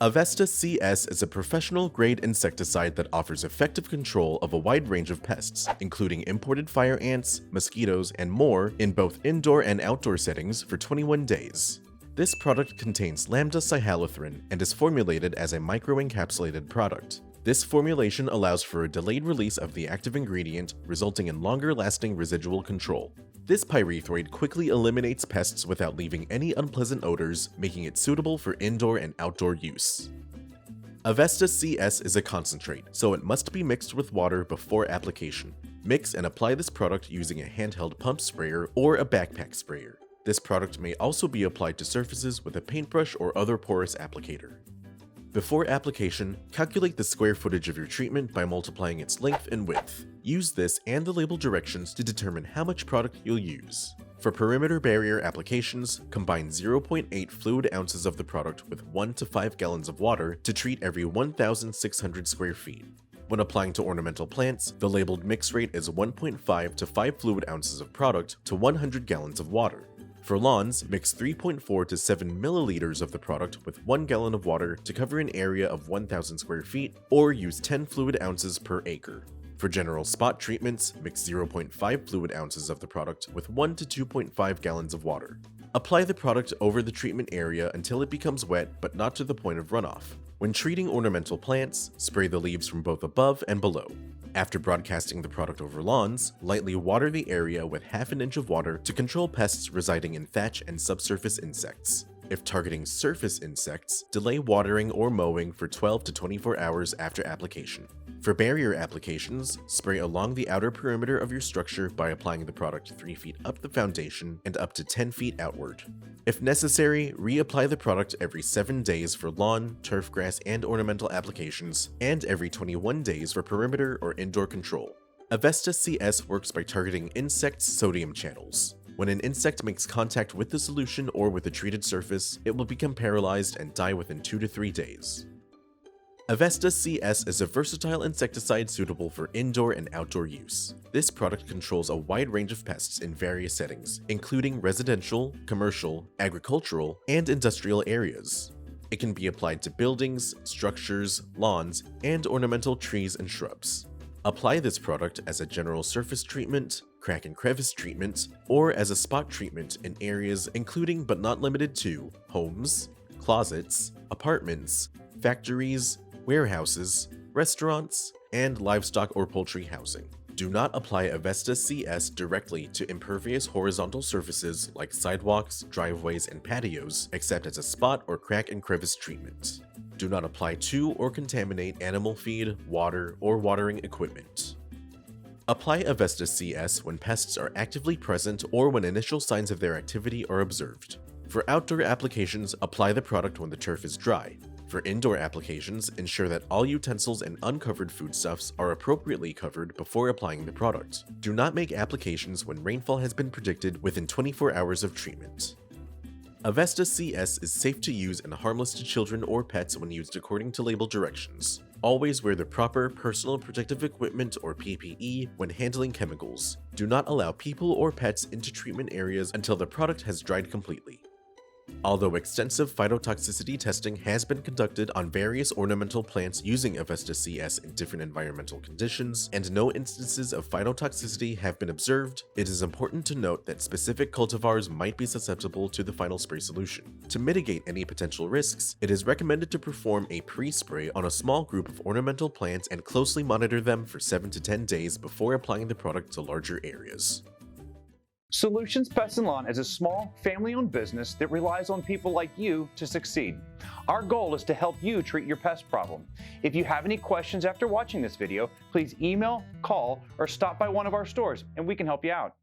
Avesta CS is a professional-grade insecticide that offers effective control of a wide range of pests, including imported fire ants, mosquitoes, and more in both indoor and outdoor settings for 21 days. This product contains lambda-cyhalothrin and is formulated as a microencapsulated product. This formulation allows for a delayed release of the active ingredient, resulting in longer-lasting residual control. This pyrethroid quickly eliminates pests without leaving any unpleasant odors, making it suitable for indoor and outdoor use. Avesta CS is a concentrate, so it must be mixed with water before application. Mix and apply this product using a handheld pump sprayer or a backpack sprayer. This product may also be applied to surfaces with a paintbrush or other porous applicator. Before application, calculate the square footage of your treatment by multiplying its length and width. Use this and the label directions to determine how much product you'll use. For perimeter barrier applications, combine 0.8 fluid ounces of the product with 1 to 5 gallons of water to treat every 1,600 square feet. When applying to ornamental plants, the labeled mix rate is 1.5 to 5 fluid ounces of product to 100 gallons of water. For lawns, mix 3.4 to 7 milliliters of the product with 1 gallon of water to cover an area of 1,000 square feet, or use 10 fluid ounces per acre. For general spot treatments, mix 0.5 fluid ounces of the product with 1 to 2.5 gallons of water. Apply the product over the treatment area until it becomes wet but not to the point of runoff. When treating ornamental plants, spray the leaves from both above and below. After broadcasting the product over lawns, lightly water the area with half an inch of water to control pests residing in thatch and subsurface insects. If targeting surface insects, delay watering or mowing for 12 to 24 hours after application. For barrier applications, spray along the outer perimeter of your structure by applying the product 3 feet up the foundation and up to 10 feet outward. If necessary, reapply the product every 7 days for lawn, turf grass, and ornamental applications, and every 21 days for perimeter or indoor control. Avesta CS works by targeting insects' sodium channels. When an insect makes contact with the solution or with a treated surface, it will become paralyzed and die within 2 to 3 days. Avesta CS is a versatile insecticide suitable for indoor and outdoor use. This product controls a wide range of pests in various settings, including residential, commercial, agricultural, and industrial areas. It can be applied to buildings, structures, lawns, and ornamental trees and shrubs. Apply this product as a general surface treatment, crack and crevice treatment, or as a spot treatment in areas including but not limited to homes, closets, apartments, factories, warehouses, restaurants, and livestock or poultry housing. Do not apply Avesta CS directly to impervious horizontal surfaces like sidewalks, driveways, and patios, except as a spot or crack and crevice treatment. Do not apply to or contaminate animal feed, water, or watering equipment. Apply Avesta CS when pests are actively present or when initial signs of their activity are observed. For outdoor applications, apply the product when the turf is dry. For indoor applications, ensure that all utensils and uncovered foodstuffs are appropriately covered before applying the product. Do not make applications when rainfall has been predicted within 24 hours of treatment. Avesta CS is safe to use and harmless to children or pets when used according to label directions. Always wear the proper personal protective equipment or PPE when handling chemicals. Do not allow people or pets into treatment areas until the product has dried completely. Although extensive phytotoxicity testing has been conducted on various ornamental plants using Avesta CS in different environmental conditions, and no instances of phytotoxicity have been observed, it is important to note that specific cultivars might be susceptible to the final spray solution. To mitigate any potential risks, it is recommended to perform a pre-spray on a small group of ornamental plants and closely monitor them for 7 to 10 days before applying the product to larger areas. Solutions Pest and Lawn is a small, family-owned business that relies on people like you to succeed. Our goal is to help you treat your pest problem. If you have any questions after watching this video, please email, call, or stop by one of our stores and we can help you out.